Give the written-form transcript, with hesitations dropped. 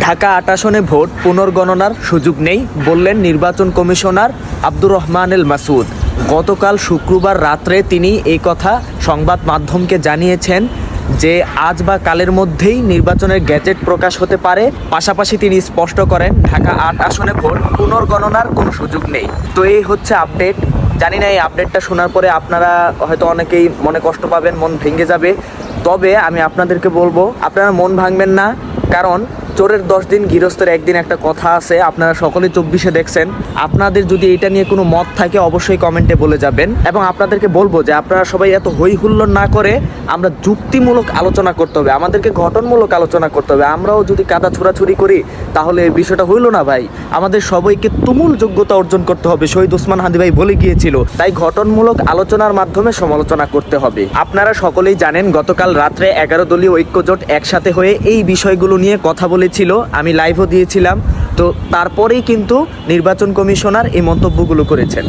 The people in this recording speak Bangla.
ঢাকা ৮ আসনে ভোট পুনর্গণনার সুযোগ নেই বললেন নির্বাচন কমিশনার আব্দুর রহমান এল মাসুদ। গতকাল শুক্রবার রাত্রে তিনি এই কথা সংবাদ মাধ্যমকে জানিয়েছেন যে আজ বা কালের মধ্যেই নির্বাচনের গ্যাজেট প্রকাশ হতে পারে। পাশাপাশি তিনি স্পষ্ট করেন ঢাকা ৮ আসনে ভোট পুনর্গণনার কোনো সুযোগ নেই। তো এই হচ্ছে আপডেট। জানি না এই আপডেটটা শোনার পরে আপনারা হয়তো অনেকেই মনে কষ্ট পাবেন, মন ভেঙে যাবে। তবে আমি আপনাদেরকে বলবো আপনারা মন ভাঙবেন না, কারণ চোরের 10 দিন গৃহস্থের একদিন একটা কথা আছে। আপনারা সকলে 24-এ দেখছেন। আপনাদের যদি এটা নিয়ে কোনো মত থাকে অবশ্যই কমেন্টে বলে যাবেন, এবং আপনাদেরকে বলবো যে আপনারা সবাই এত হই হুল্লোড় না করে আমরা যুক্তিমূলক আলোচনা করতে হবে, আমাদেরকে গঠনমূলক আলোচনা করতে হবে। আমরাও যদি কাদা ছোড়াছুড়ি করি তাহলে এই বিষয়টা হইল না ভাই। আমাদের সবাইকে তুমুল যোগ্যতা অর্জন করতে হবে, শহীদ ওসমান হাদি ভাই বলে গিয়েছিল। তাই গঠনমূলক আলোচনার মাধ্যমে সমালোচনা করতে হবে। আপনারা সকলেই জানেন গতকাল রাত্রে 11 দলীয় ঐক্যজোট একসাথে হয়ে এই বিষয়গুলো নিয়ে কথা বলেছিল, আমি লাইভও দিয়েছিলাম। তো তারপরেই কিন্তু নির্বাচন কমিশনার এই মন্তব্যগুলো করেছেন।